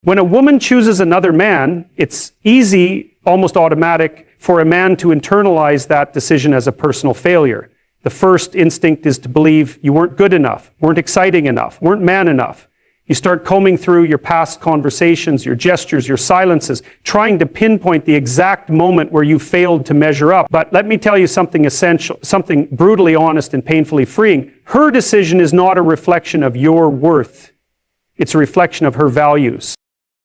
When a woman chooses another man, it's easy, almost automatic, for a man to internalize that decision as a personal failure. The first instinct is to believe you weren't good enough, weren't exciting enough, weren't man enough. You start combing through your past conversations, your gestures, your silences, trying to pinpoint the exact moment where you failed to measure up. But let me tell you something essential, something brutally honest and painfully freeing. Her decision is not a reflection of your worth. It's a reflection of her values.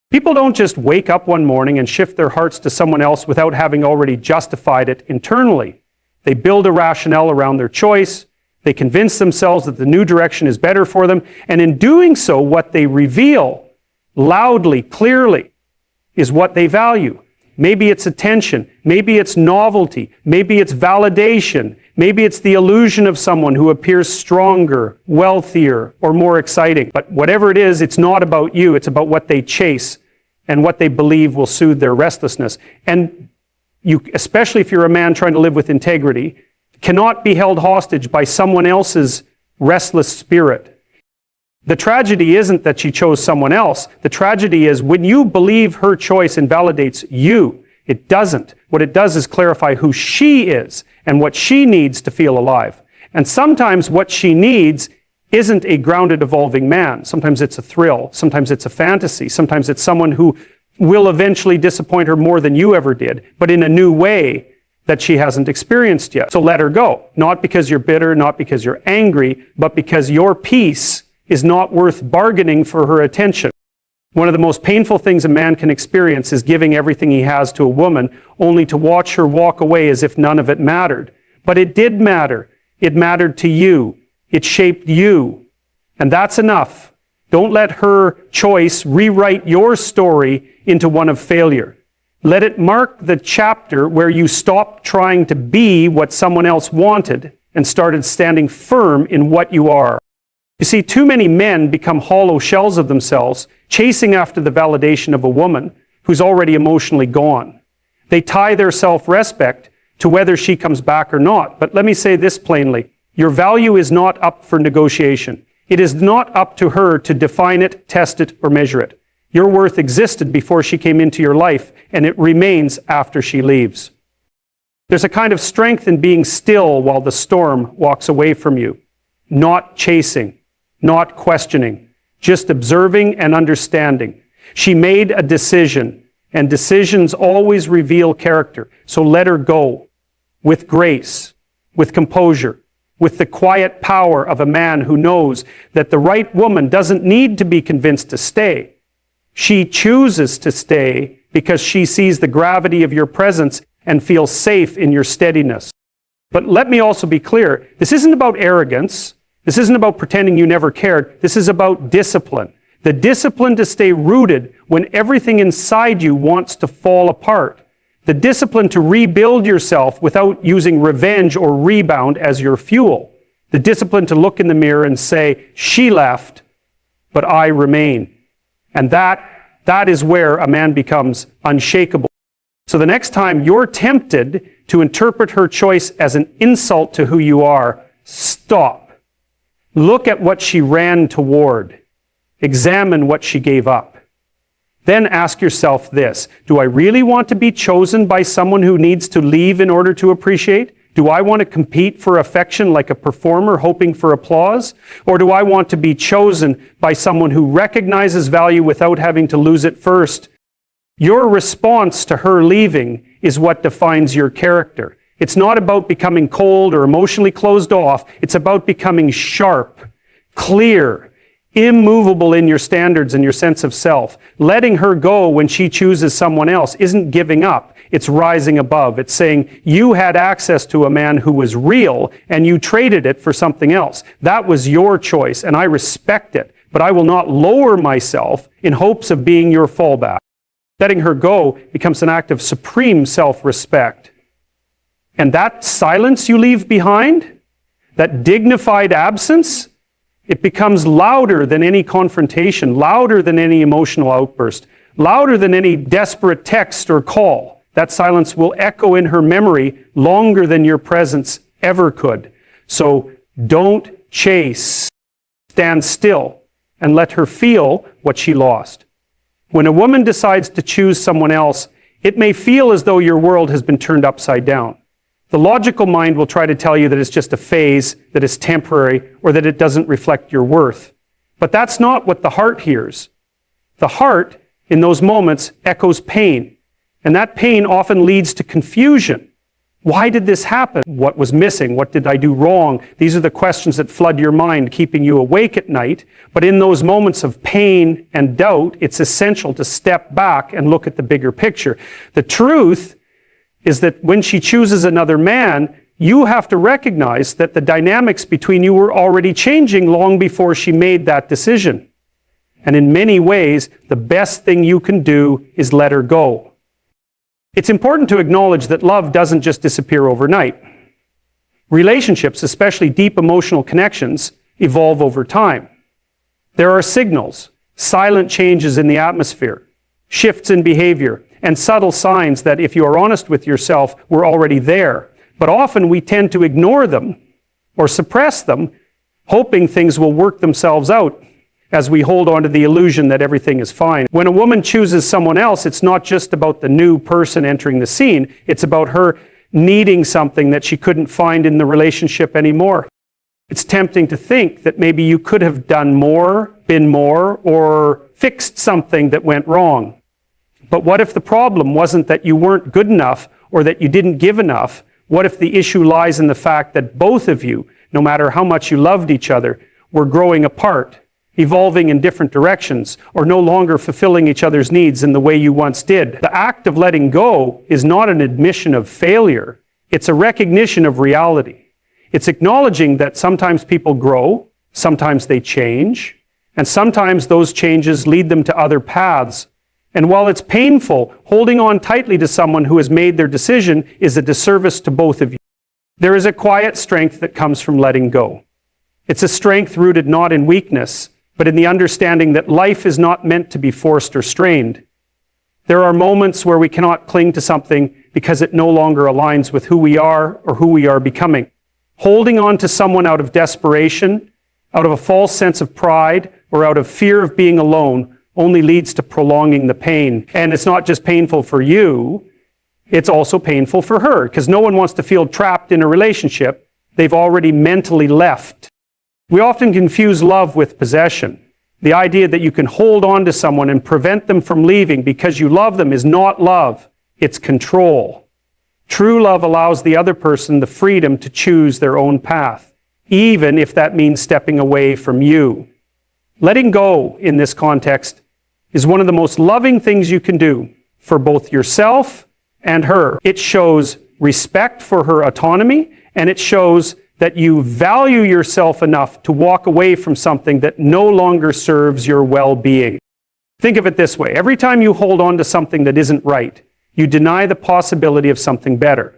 People don't just wake up one morning and shift their hearts to someone else without having already justified it internally. They build a rationale around their choice. They convince themselves that the new direction is better for them. And in doing so, what they reveal loudly, clearly, is what they value. Maybe it's attention. Maybe it's novelty. Maybe it's validation. Maybe it's the illusion of someone who appears stronger, wealthier, or more exciting. But whatever it is, it's not about you. It's about what they chase and what they believe will soothe their restlessness. And you, especially if you're a man trying to live with integrity, cannot be held hostage by someone else's restless spirit. The tragedy isn't that she chose someone else. The tragedy is when you believe her choice invalidates you, it doesn't. What it does is clarify who she is and what she needs to feel alive. And sometimes what she needs isn't a grounded, evolving man. Sometimes it's a thrill. Sometimes it's a fantasy. Sometimes it's someone who will eventually disappoint her more than you ever did, but in a new way that she hasn't experienced yet. So let her go. Not because you're bitter, not because you're angry, but because your peace is not worth bargaining for her attention. One of the most painful things a man can experience is giving everything he has to a woman, only to watch her walk away as if none of it mattered. But it did matter. It mattered to you. It shaped you. And that's enough. Don't let her choice rewrite your story into one of failure. Let it mark the chapter where you stopped trying to be what someone else wanted and started standing firm in what you are. You see, too many men become hollow shells of themselves, chasing after the validation of a woman who's already emotionally gone. They tie their self-respect to whether she comes back or not. But let me say this plainly. Your value is not up for negotiation. It is not up to her to define it, test it, or measure it. Your worth existed before she came into your life, and it remains after she leaves. There's a kind of strength in being still while the storm walks away from you. Not chasing, not questioning, just observing and understanding. She made a decision, and decisions always reveal character. So let her go with grace, with composure, with the quiet power of a man who knows that the right woman doesn't need to be convinced to stay. She chooses to stay because she sees the gravity of your presence and feels safe in your steadiness. But let me also be clear, this isn't about arrogance. This isn't about pretending you never cared. This is about discipline. The discipline to stay rooted when everything inside you wants to fall apart. The discipline to rebuild yourself without using revenge or rebound as your fuel. The discipline to look in the mirror and say, she left, but I remain. And that is where a man becomes unshakable. So the next time you're tempted to interpret her choice as an insult to who you are, stop. Look at what she ran toward. Examine what she gave up. Then ask yourself this, do I really want to be chosen by someone who needs to leave in order to appreciate? Do I want to compete for affection like a performer hoping for applause? Or do I want to be chosen by someone who recognizes value without having to lose it first? Your response to her leaving is what defines your character. It's not about becoming cold or emotionally closed off. It's about becoming sharp, clear, immovable in your standards and your sense of self. Letting her go when she chooses someone else isn't giving up. It's rising above. It's saying you had access to a man who was real and you traded it for something else. That was your choice and I respect it, but I will not lower myself in hopes of being your fallback. Letting her go becomes an act of supreme self-respect. And that silence you leave behind, that dignified absence, it becomes louder than any confrontation, louder than any emotional outburst, louder than any desperate text or call. That silence will echo in her memory longer than your presence ever could. So don't chase. Stand still and let her feel what she lost. When a woman decides to choose someone else, it may feel as though your world has been turned upside down. The logical mind will try to tell you that it's just a phase, that it's temporary, or that it doesn't reflect your worth. But that's not what the heart hears. The heart, in those moments, echoes pain. And that pain often leads to confusion. Why did this happen? What was missing? What did I do wrong? These are the questions that flood your mind, keeping you awake at night. But in those moments of pain and doubt, it's essential to step back and look at the bigger picture. The truth is that when she chooses another man, you have to recognize that the dynamics between you were already changing long before she made that decision. And in many ways, the best thing you can do is let her go. It's important to acknowledge that love doesn't just disappear overnight. Relationships, especially deep emotional connections, evolve over time. There are signals, silent changes in the atmosphere, shifts in behavior, and subtle signs that, if you are honest with yourself, were already there. But often we tend to ignore them or suppress them, hoping things will work themselves out as we hold on to the illusion that everything is fine. When a woman chooses someone else, it's not just about the new person entering the scene. It's about her needing something that she couldn't find in the relationship anymore. It's tempting to think that maybe you could have done more, been more, or fixed something that went wrong. But what if the problem wasn't that you weren't good enough or that you didn't give enough? What if the issue lies in the fact that both of you, no matter how much you loved each other, were growing apart, evolving in different directions, or no longer fulfilling each other's needs in the way you once did? The act of letting go is not an admission of failure. It's a recognition of reality. It's acknowledging that sometimes people grow, sometimes they change, and sometimes those changes lead them to other paths. And while it's painful, holding on tightly to someone who has made their decision is a disservice to both of you. There is a quiet strength that comes from letting go. It's a strength rooted not in weakness, but in the understanding that life is not meant to be forced or strained. There are moments where we cannot cling to something because it no longer aligns with who we are or who we are becoming. Holding on to someone out of desperation, out of a false sense of pride, or out of fear of being alone only leads to prolonging the pain. And it's not just painful for you, it's also painful for her, because no one wants to feel trapped in a relationship they've already mentally left. We often confuse love with possession. The idea that you can hold on to someone and prevent them from leaving because you love them is not love, it's control. True love allows the other person the freedom to choose their own path, even if that means stepping away from you. Letting go in this context is one of the most loving things you can do for both yourself and her. It shows respect for her autonomy, and it shows that you value yourself enough to walk away from something that no longer serves your well-being. Think of it this way. Every time you hold on to something that isn't right, you deny the possibility of something better.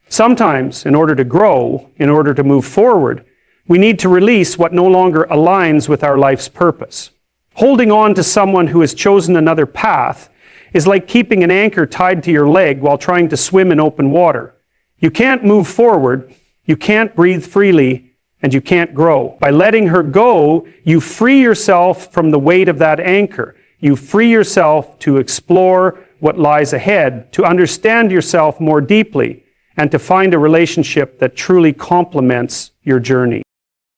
Sometimes, in order to grow, in order to move forward, we need to release what no longer aligns with our life's purpose. Holding on to someone who has chosen another path is like keeping an anchor tied to your leg while trying to swim in open water. You can't move forward, you can't breathe freely, and you can't grow. By letting her go, you free yourself from the weight of that anchor. You free yourself to explore what lies ahead, to understand yourself more deeply, and to find a relationship that truly complements your journey.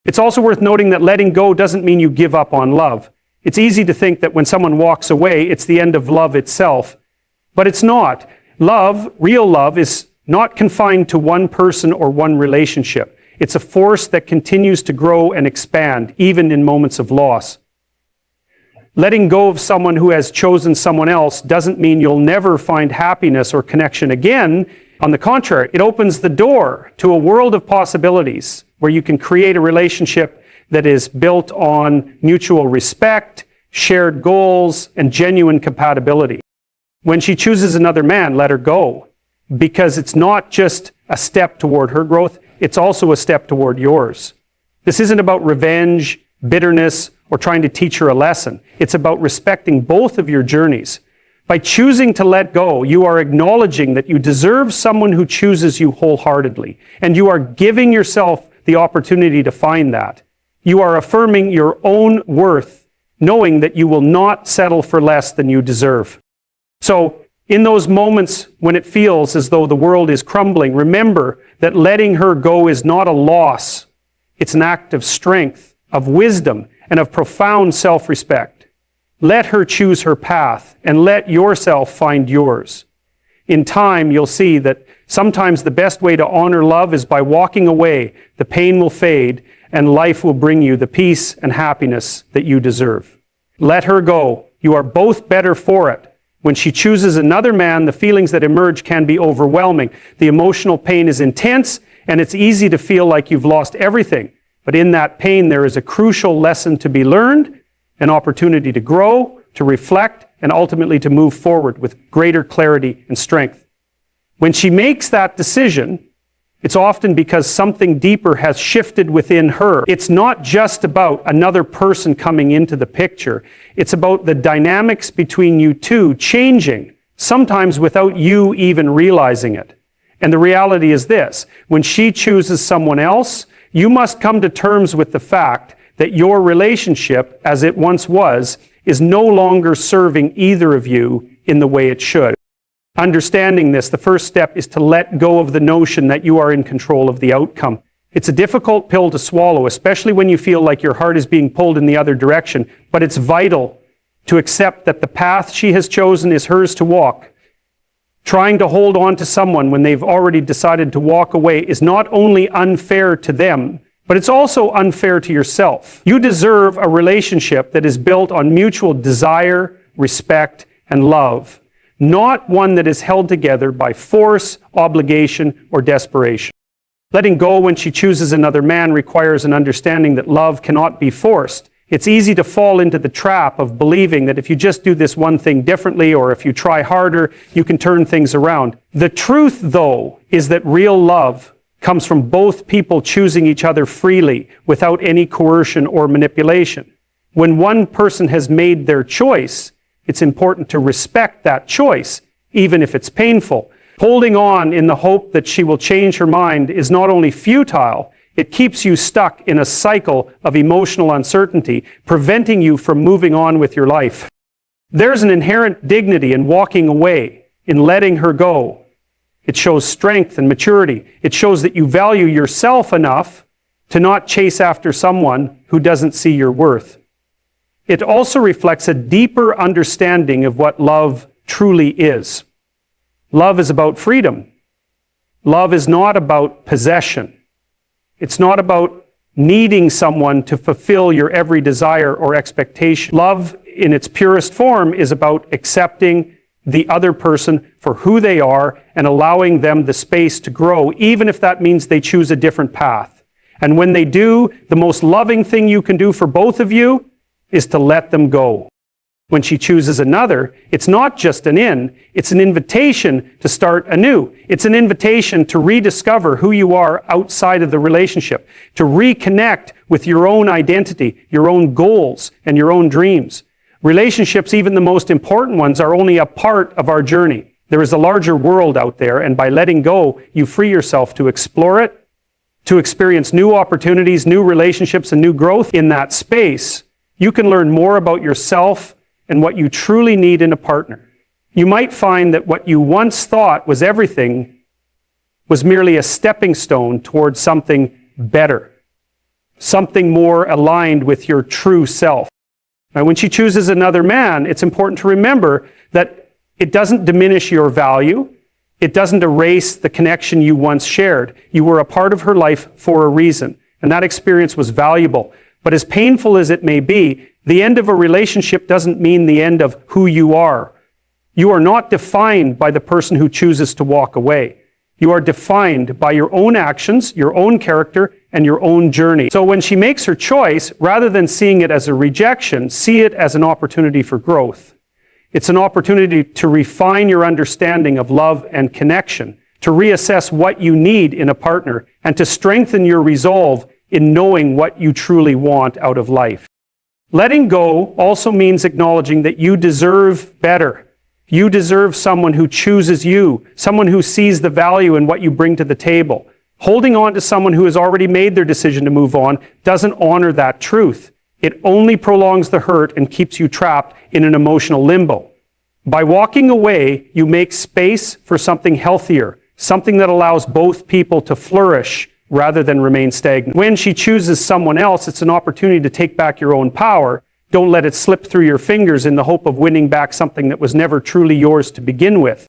It's also worth noting that letting go doesn't mean you give up on love. It's easy to think that when someone walks away, it's the end of love itself. But it's not. Love, real love, is not confined to one person or one relationship. It's a force that continues to grow and expand, even in moments of loss. Letting go of someone who has chosen someone else doesn't mean you'll never find happiness or connection again. On the contrary, it opens the door to a world of possibilities where you can create a relationship that is built on mutual respect, shared goals, and genuine compatibility. When she chooses another man, let her go. Because it's not just a step toward her growth, it's also a step toward yours. This isn't about revenge, bitterness, or trying to teach her a lesson. It's about respecting both of your journeys. By choosing to let go, you are acknowledging that you deserve someone who chooses you wholeheartedly, and you are giving yourself the opportunity to find that. You are affirming your own worth knowing that you will not settle for less than you deserve. So, in those moments when it feels as though the world is crumbling, remember that letting her go is not a loss. It's an act of strength, of wisdom, and of profound self-respect. Let her choose her path, and let yourself find yours. In time, you'll see that sometimes the best way to honor love is by walking away. The pain will fade, and life will bring you the peace and happiness that you deserve. Let her go. You are both better for it. When she chooses another man, the feelings that emerge can be overwhelming. The emotional pain is intense, and it's easy to feel like you've lost everything. But in that pain, there is a crucial lesson to be learned, an opportunity to grow, to reflect, and ultimately to move forward with greater clarity and strength. When she makes that decision, it's often because something deeper has shifted within her. It's not just about another person coming into the picture. It's about the dynamics between you two changing, sometimes without you even realizing it. And the reality is this: when she chooses someone else, you must come to terms with the fact that your relationship, as it once was, is no longer serving either of you in the way it should. Understanding this, the first step is to let go of the notion that you are in control of the outcome. It's a difficult pill to swallow, especially when you feel like your heart is being pulled in the other direction, but it's vital to accept that the path she has chosen is hers to walk. Trying to hold on to someone when they've already decided to walk away is not only unfair to them, but it's also unfair to yourself. You deserve a relationship that is built on mutual desire, respect, and love, not one that is held together by force, obligation, or desperation. Letting go when she chooses another man requires an understanding that love cannot be forced. It's easy to fall into the trap of believing that if you just do this one thing differently, or if you try harder, you can turn things around. The truth, though, is that real love comes from both people choosing each other freely, without any coercion or manipulation. When one person has made their choice, it's important to respect that choice, even if it's painful. Holding on in the hope that she will change her mind is not only futile, it keeps you stuck in a cycle of emotional uncertainty, preventing you from moving on with your life. There's an inherent dignity in walking away, in letting her go. It shows strength and maturity. It shows that you value yourself enough to not chase after someone who doesn't see your worth. It also reflects a deeper understanding of what love truly is. Love is about freedom. Love is not about possession. It's not about needing someone to fulfill your every desire or expectation. Love, in its purest form, is about accepting the other person for who they are and allowing them the space to grow, even if that means they choose a different path. And when they do, the most loving thing you can do for both of you is to let them go. When she chooses another, it's not just an in, it's an invitation to start anew. It's an invitation to rediscover who you are outside of the relationship, to reconnect with your own identity, your own goals, and your own dreams. Relationships, even the most important ones, are only a part of our journey. There is a larger world out there, and by letting go, you free yourself to explore it, to experience new opportunities, new relationships, and new growth in that space. You can learn more about yourself and what you truly need in a partner. You might find that what you once thought was everything was merely a stepping stone towards something better, something more aligned with your true self. Now, when she chooses another man, it's important to remember that it doesn't diminish your value. It doesn't erase the connection you once shared. You were a part of her life for a reason, and that experience was valuable. But as painful as it may be, the end of a relationship doesn't mean the end of who you are. You are not defined by the person who chooses to walk away. You are defined by your own actions, your own character, and your own journey. So when she makes her choice, rather than seeing it as a rejection, see it as an opportunity for growth. It's an opportunity to refine your understanding of love and connection, to reassess what you need in a partner, and to strengthen your resolve in knowing what you truly want out of life. Letting go also means acknowledging that you deserve better. You deserve someone who chooses you, someone who sees the value in what you bring to the table. Holding on to someone who has already made their decision to move on doesn't honor that truth. It only prolongs the hurt and keeps you trapped in an emotional limbo. By walking away, you make space for something healthier, something that allows both people to flourish rather than remain stagnant. When she chooses someone else, it's an opportunity to take back your own power. Don't let it slip through your fingers in the hope of winning back something that was never truly yours to begin with.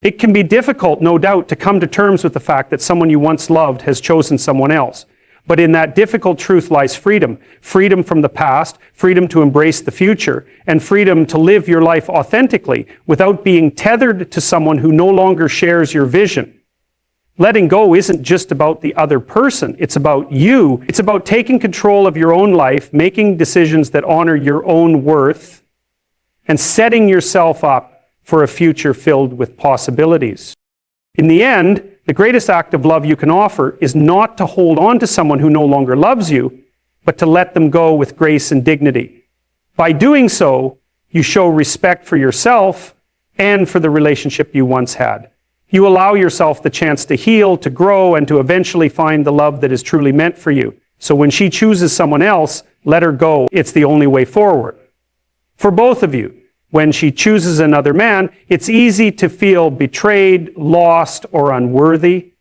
It can be difficult, no doubt, to come to terms with the fact that someone you once loved has chosen someone else. But in that difficult truth lies freedom. Freedom from the past, freedom to embrace the future, and freedom to live your life authentically without being tethered to someone who no longer shares your vision. Letting go isn't just about the other person. It's about you. It's about taking control of your own life, making decisions that honor your own worth, and setting yourself up for a future filled with possibilities. In the end, the greatest act of love you can offer is not to hold on to someone who no longer loves you, but to let them go with grace and dignity. By doing so, you show respect for yourself and for the relationship you once had. You allow yourself the chance to heal, to grow, and to eventually find the love that is truly meant for you. So when she chooses someone else, let her go. It's the only way forward. For both of you, when she chooses another man, it's easy to feel betrayed, lost, or unworthy.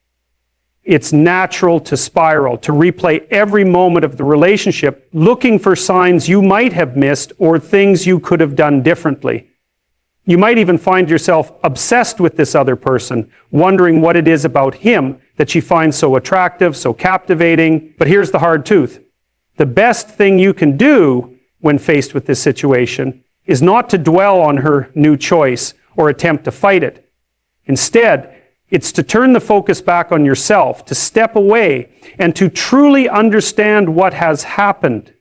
It's natural to spiral, to replay every moment of the relationship, looking for signs you might have missed or things you could have done differently. You might even find yourself obsessed with this other person, wondering what it is about him that she finds so attractive, so captivating. But here's the hard truth. The best thing you can do when faced with this situation is not to dwell on her new choice or attempt to fight it. Instead, it's to turn the focus back on yourself, to step away, and to truly understand what has happened.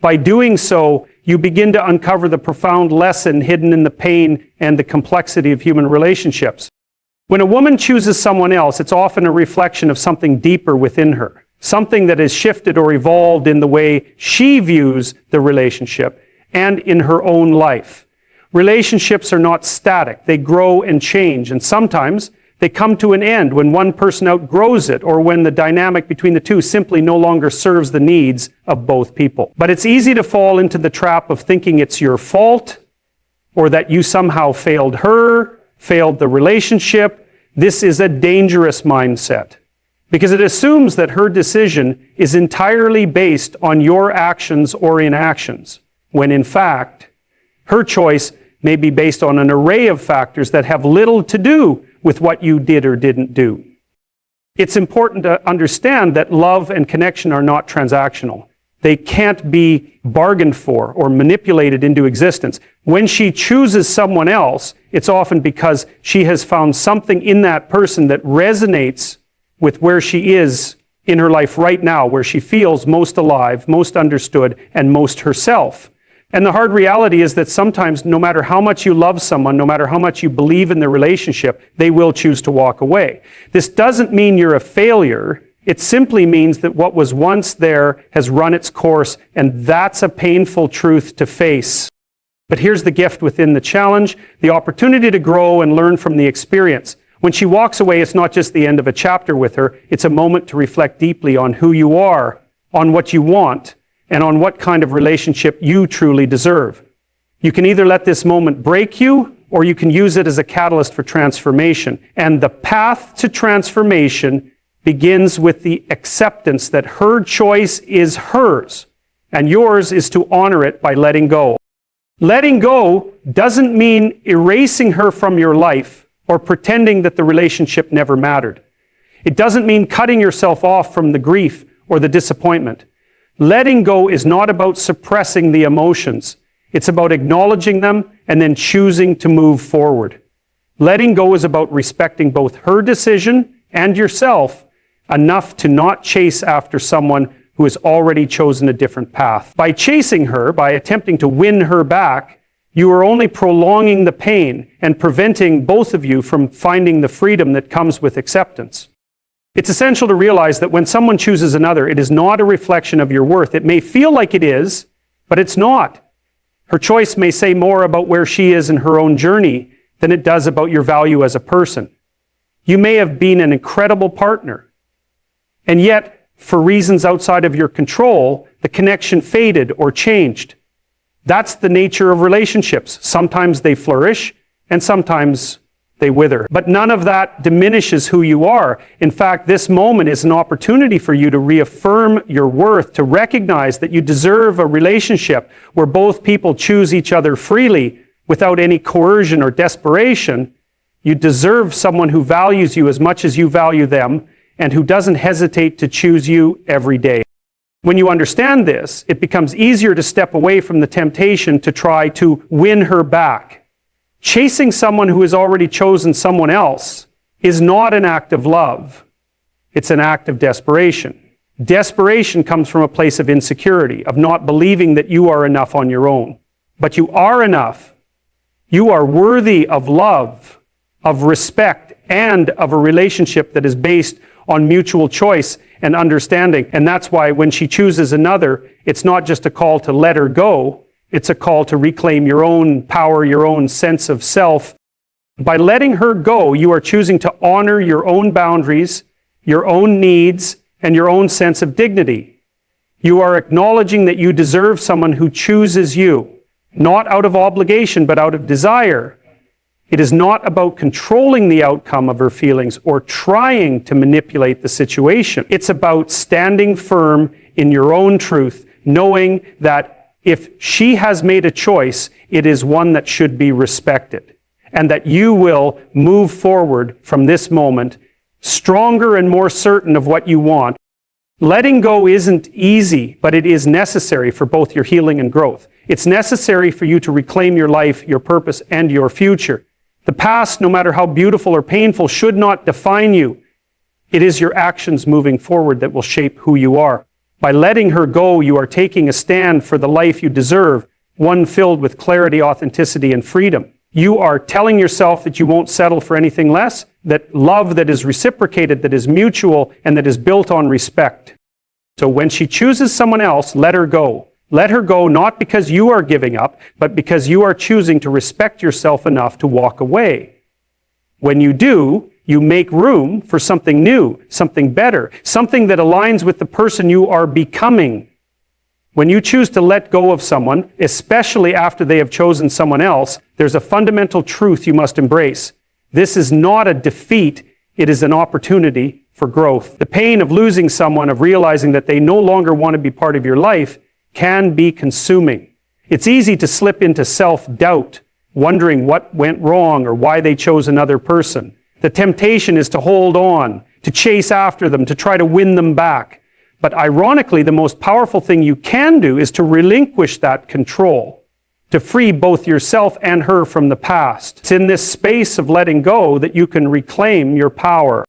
By doing so, you begin to uncover the profound lesson hidden in the pain and the complexity of human relationships. When a woman chooses someone else, it's often a reflection of something deeper within her, something that has shifted or evolved in the way she views the relationship and in her own life. Relationships are not static. They grow and change, and sometimes they come to an end when one person outgrows it or when the dynamic between the two simply no longer serves the needs of both people. But it's easy to fall into the trap of thinking it's your fault or that you somehow failed her, failed the relationship. This is a dangerous mindset because it assumes that her decision is entirely based on your actions or inactions, when in fact, her choice may be based on an array of factors that have little to do with what you did or didn't do. It's important to understand that love and connection are not transactional. They can't be bargained for or manipulated into existence. When she chooses someone else, it's often because she has found something in that person that resonates with where she is in her life right now, where she feels most alive, most understood, and most herself. And the hard reality is that sometimes, no matter how much you love someone, no matter how much you believe in the relationship, they will choose to walk away. This doesn't mean you're a failure. It simply means that what was once there has run its course, and that's a painful truth to face. But here's the gift within the challenge, the opportunity to grow and learn from the experience. When she walks away, it's not just the end of a chapter with her. It's a moment to reflect deeply on who you are, on what you want, and on what kind of relationship you truly deserve. You can either let this moment break you, or you can use it as a catalyst for transformation. And the path to transformation begins with the acceptance that her choice is hers, and yours is to honor it by letting go. Letting go doesn't mean erasing her from your life or pretending that the relationship never mattered. It doesn't mean cutting yourself off from the grief or the disappointment. Letting go is not about suppressing the emotions. It's about acknowledging them and then choosing to move forward. Letting go is about respecting both her decision and yourself enough to not chase after someone who has already chosen a different path. By chasing her, by attempting to win her back, you are only prolonging the pain and preventing both of you from finding the freedom that comes with acceptance. It's essential to realize that when someone chooses another, it is not a reflection of your worth. It may feel like it is, but it's not. Her choice may say more about where she is in her own journey than it does about your value as a person. You may have been an incredible partner, and yet for reasons outside of your control, the connection faded or changed. That's the nature of relationships. Sometimes they flourish, and sometimes they wither. But none of that diminishes who you are. In fact, this moment is an opportunity for you to reaffirm your worth, to recognize that you deserve a relationship where both people choose each other freely without any coercion or desperation. You deserve someone who values you as much as you value them and who doesn't hesitate to choose you every day. When you understand this, it becomes easier to step away from the temptation to try to win her back. Chasing someone who has already chosen someone else is not an act of love. It's an act of desperation. Desperation comes from a place of insecurity, of not believing that you are enough on your own. But you are enough. You are worthy of love, of respect, and of a relationship that is based on mutual choice and understanding. And that's why when she chooses another, it's not just a call to let her go. It's a call to reclaim your own power, your own sense of self. By letting her go, you are choosing to honor your own boundaries, your own needs, and your own sense of dignity. You are acknowledging that you deserve someone who chooses you, not out of obligation, but out of desire. It is not about controlling the outcome of her feelings or trying to manipulate the situation. It's about standing firm in your own truth, knowing that if she has made a choice, it is one that should be respected, and that you will move forward from this moment stronger and more certain of what you want. Letting go isn't easy, but it is necessary for both your healing and growth. It's necessary for you to reclaim your life, your purpose, and your future. The past, no matter how beautiful or painful, should not define you. It is your actions moving forward that will shape who you are. By letting her go, you are taking a stand for the life you deserve, one filled with clarity, authenticity, and freedom. You are telling yourself that you won't settle for anything less, that love that is reciprocated, that is mutual, and that is built on respect. So when she chooses someone else, let her go. Let her go not because you are giving up, but because you are choosing to respect yourself enough to walk away. When you do, you make room for something new, something better, something that aligns with the person you are becoming. When you choose to let go of someone, especially after they have chosen someone else, there's a fundamental truth you must embrace. This is not a defeat, it is an opportunity for growth. The pain of losing someone, of realizing that they no longer want to be part of your life, can be consuming. It's easy to slip into self-doubt, wondering what went wrong or why they chose another person. The temptation is to hold on, to chase after them, to try to win them back. But ironically, the most powerful thing you can do is to relinquish that control, to free both yourself and her from the past. It's in this space of letting go that you can reclaim your power.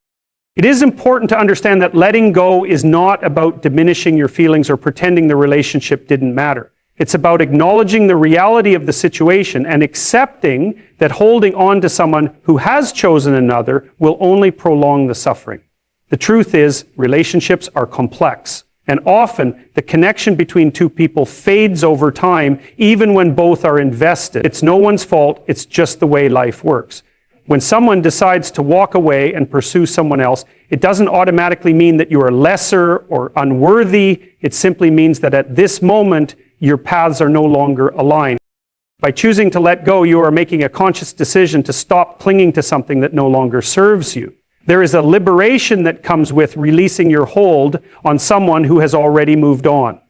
It is important to understand that letting go is not about diminishing your feelings or pretending the relationship didn't matter. It's about acknowledging the reality of the situation and accepting that holding on to someone who has chosen another will only prolong the suffering. The truth is, relationships are complex, and often the connection between two people fades over time, even when both are invested. It's no one's fault, it's just the way life works. When someone decides to walk away and pursue someone else, it doesn't automatically mean that you are lesser or unworthy. It simply means that at this moment, your paths are no longer aligned. By choosing to let go, you are making a conscious decision to stop clinging to something that no longer serves you. There is a liberation that comes with releasing your hold on someone who has already moved on.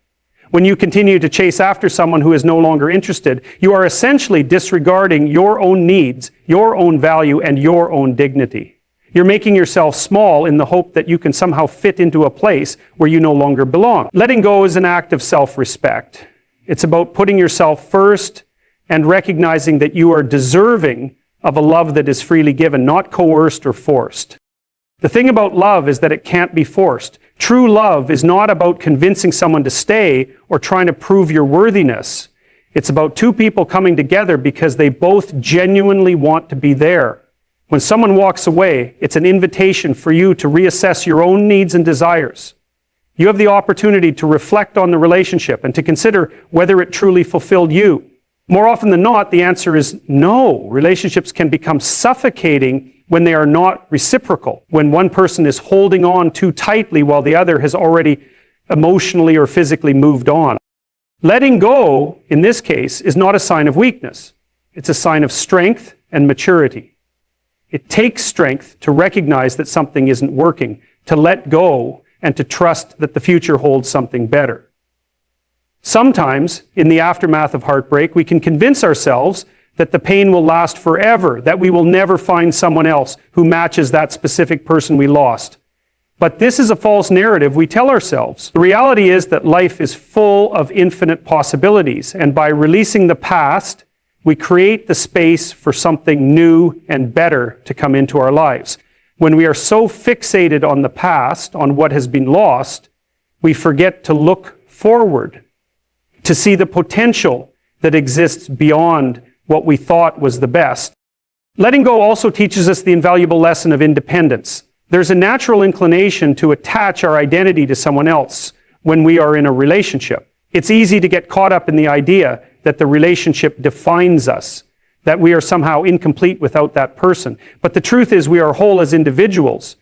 When you continue to chase after someone who is no longer interested, you are essentially disregarding your own needs, your own value, and your own dignity. You're making yourself small in the hope that you can somehow fit into a place where you no longer belong. Letting go is an act of self-respect. It's about putting yourself first and recognizing that you are deserving of a love that is freely given, not coerced or forced. The thing about love is that it can't be forced. True love is not about convincing someone to stay or trying to prove your worthiness. It's about two people coming together because they both genuinely want to be there. When someone walks away, it's an invitation for you to reassess your own needs and desires. You have the opportunity to reflect on the relationship and to consider whether it truly fulfilled you. More often than not, the answer is no. Relationships can become suffocating when they are not reciprocal, when one person is holding on too tightly while the other has already emotionally or physically moved on. Letting go, in this case, is not a sign of weakness. It's a sign of strength and maturity. It takes strength to recognize that something isn't working, to let go, and to trust that the future holds something better. Sometimes, in the aftermath of heartbreak, we can convince ourselves that the pain will last forever, that we will never find someone else who matches that specific person we lost. But this is a false narrative we tell ourselves. The reality is that life is full of infinite possibilities, and by releasing the past, we create the space for something new and better to come into our lives. When we are so fixated on the past, on what has been lost, we forget to look forward, to see the potential that exists beyond what we thought was the best. Letting go also teaches us the invaluable lesson of independence. There's a natural inclination to attach our identity to someone else when we are in a relationship. It's easy to get caught up in the idea that the relationship defines us, that we are somehow incomplete without that person. But the truth is we are whole as individuals.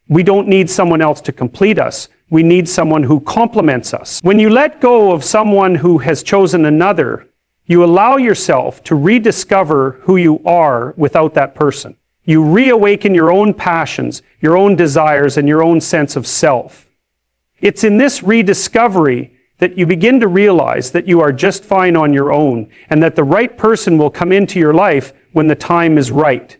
We don't need someone else to complete us. We need someone who complements us. When you let go of someone who has chosen another, you allow yourself to rediscover who you are without that person. You reawaken your own passions, your own desires, and your own sense of self. It's in this rediscovery that you begin to realize that you are just fine on your own, and that the right person will come into your life when the time is right.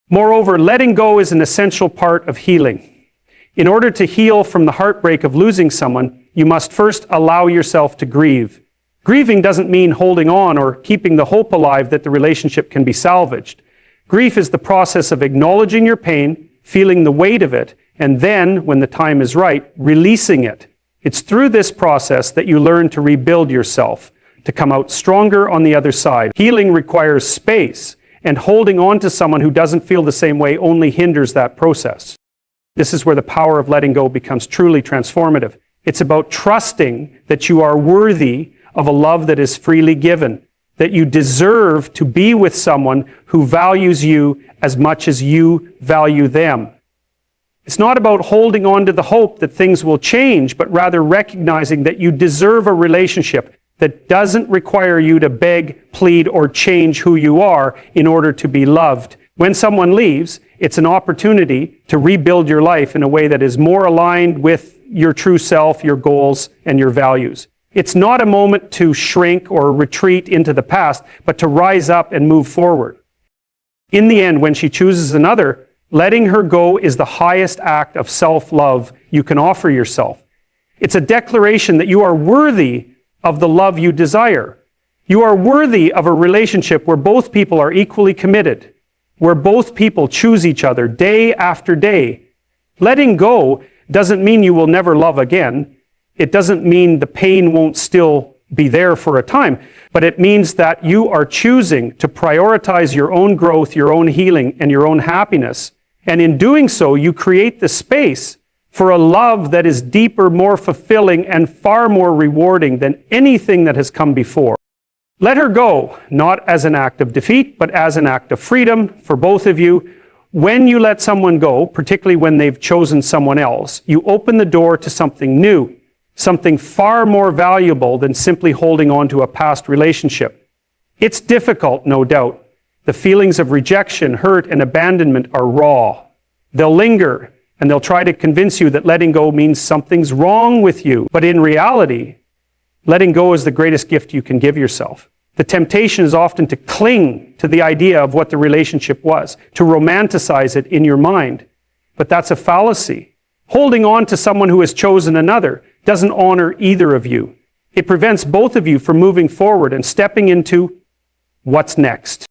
Moreover, letting go is an essential part of healing. In order to heal from the heartbreak of losing someone, you must first allow yourself to grieve. Grieving doesn't mean holding on or keeping the hope alive that the relationship can be salvaged. Grief is the process of acknowledging your pain, feeling the weight of it, and then, when the time is right, releasing it. It's through this process that you learn to rebuild yourself, to come out stronger on the other side. Healing requires space, and holding on to someone who doesn't feel the same way only hinders that process. This is where the power of letting go becomes truly transformative. It's about trusting that you are worthy of a love that is freely given, that you deserve to be with someone who values you as much as you value them. It's not about holding on to the hope that things will change, but rather recognizing that you deserve a relationship that doesn't require you to beg, plead, or change who you are in order to be loved. When someone leaves, it's an opportunity to rebuild your life in a way that is more aligned with your true self, your goals, and your values. It's not a moment to shrink or retreat into the past, but to rise up and move forward. In the end, when she chooses another, letting her go is the highest act of self-love you can offer yourself. It's a declaration that you are worthy of the love you desire. You are worthy of a relationship where both people are equally committed, where both people choose each other day after day. Letting go doesn't mean you will never love again. It doesn't mean the pain won't still be there for a time, but it means that you are choosing to prioritize your own growth, your own healing, and your own happiness. And in doing so, you create the space for a love that is deeper, more fulfilling, and far more rewarding than anything that has come before. Let her go, not as an act of defeat, but as an act of freedom for both of you. When you let someone go, particularly when they've chosen someone else, you open the door to something new, something far more valuable than simply holding on to a past relationship. It's difficult, no doubt. The feelings of rejection, hurt, and abandonment are raw. They'll linger, and they'll try to convince you that letting go means something's wrong with you. But in reality, letting go is the greatest gift you can give yourself. The temptation is often to cling to the idea of what the relationship was, to romanticize it in your mind. But that's a fallacy. Holding on to someone who has chosen another doesn't honor either of you. It prevents both of you from moving forward and stepping into what's next.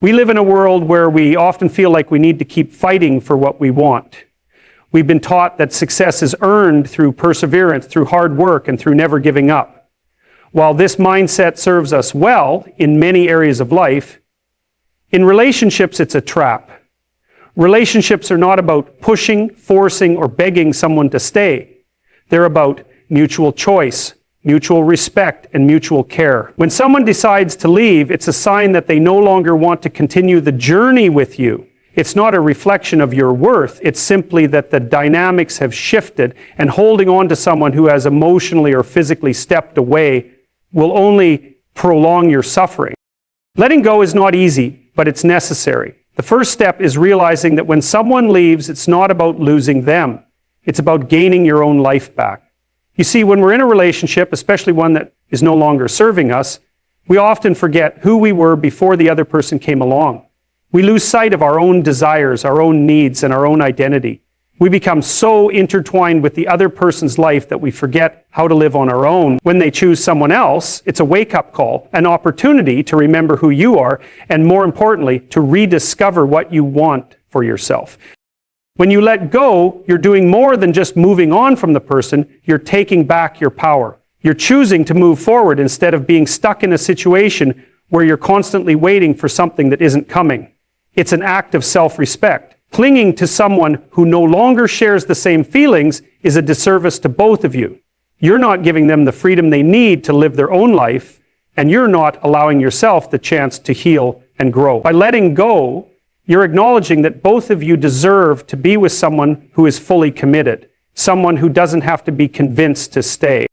We live in a world where we often feel like we need to keep fighting for what we want. We've been taught that success is earned through perseverance, through hard work, and through never giving up. While this mindset serves us well in many areas of life, in relationships it's a trap. Relationships are not about pushing, forcing, or begging someone to stay. They're about mutual choice, mutual respect, and mutual care. When someone decides to leave, it's a sign that they no longer want to continue the journey with you. It's not a reflection of your worth. It's simply that the dynamics have shifted, and holding on to someone who has emotionally or physically stepped away will only prolong your suffering. Letting go is not easy, but it's necessary. The first step is realizing that when someone leaves, it's not about losing them. It's about gaining your own life back. You see, when we're in a relationship, especially one that is no longer serving us, we often forget who we were before the other person came along. We lose sight of our own desires, our own needs, and our own identity. We become so intertwined with the other person's life that we forget how to live on our own. When they choose someone else, it's a wake-up call, an opportunity to remember who you are, and more importantly, to rediscover what you want for yourself. When you let go, you're doing more than just moving on from the person, you're taking back your power. You're choosing to move forward instead of being stuck in a situation where you're constantly waiting for something that isn't coming. It's an act of self-respect. Clinging to someone who no longer shares the same feelings is a disservice to both of you. You're not giving them the freedom they need to live their own life, and you're not allowing yourself the chance to heal and grow. By letting go, you're acknowledging that both of you deserve to be with someone who is fully committed, someone who doesn't have to be convinced to stay.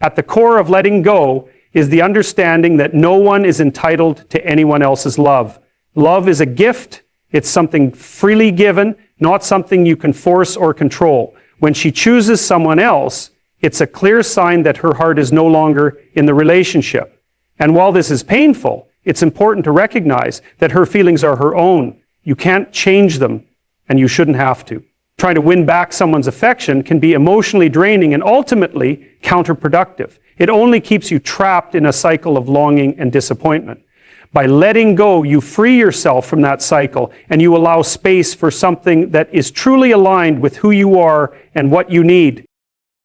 At the core of letting go is the understanding that no one is entitled to anyone else's love. Love is a gift. It's something freely given, not something you can force or control. When she chooses someone else, it's a clear sign that her heart is no longer in the relationship. And while this is painful, it's important to recognize that her feelings are her own. You can't change them, and you shouldn't have to. Trying to win back someone's affection can be emotionally draining and ultimately counterproductive. It only keeps you trapped in a cycle of longing and disappointment. By letting go, you free yourself from that cycle, and you allow space for something that is truly aligned with who you are and what you need.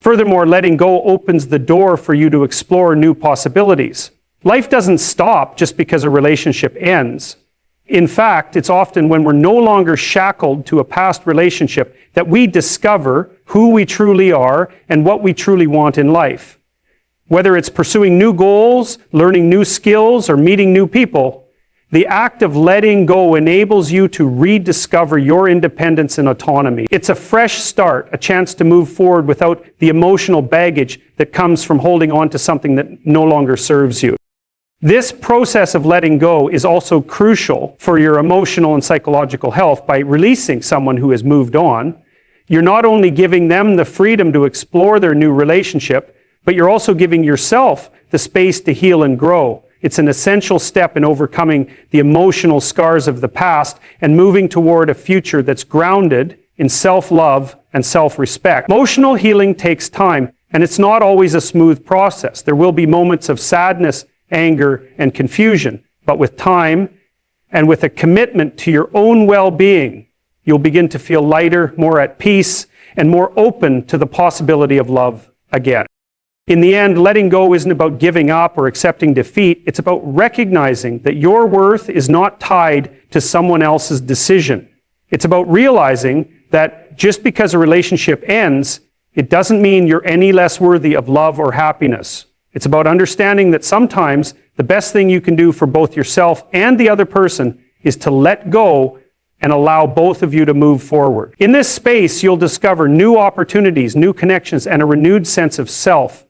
Furthermore, letting go opens the door for you to explore new possibilities. Life doesn't stop just because a relationship ends. In fact, it's often when we're no longer shackled to a past relationship that we discover who we truly are and what we truly want in life. Whether it's pursuing new goals, learning new skills, or meeting new people, the act of letting go enables you to rediscover your independence and autonomy. It's a fresh start, a chance to move forward without the emotional baggage that comes from holding on to something that no longer serves you. This process of letting go is also crucial for your emotional and psychological health. By releasing someone who has moved on, you're not only giving them the freedom to explore their new relationship, but you're also giving yourself the space to heal and grow. It's an essential step in overcoming the emotional scars of the past and moving toward a future that's grounded in self-love and self-respect. Emotional healing takes time, and it's not always a smooth process. There will be moments of sadness, anger, and confusion. But with time and with a commitment to your own well-being, you'll begin to feel lighter, more at peace, and more open to the possibility of love again. In the end, letting go isn't about giving up or accepting defeat. It's about recognizing that your worth is not tied to someone else's decision. It's about realizing that just because a relationship ends, it doesn't mean you're any less worthy of love or happiness. It's about understanding that sometimes the best thing you can do for both yourself and the other person is to let go and allow both of you to move forward. In this space, you'll discover new opportunities, new connections, and a renewed sense of self.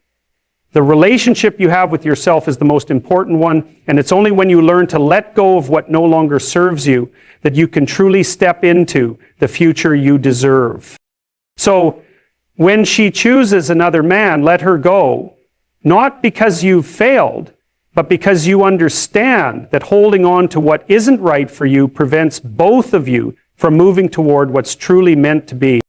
The relationship you have with yourself is the most important one, and it's only when you learn to let go of what no longer serves you that you can truly step into the future you deserve. So, when she chooses another man, let her go, not because you've failed, but because you understand that holding on to what isn't right for you prevents both of you from moving toward what's truly meant to be.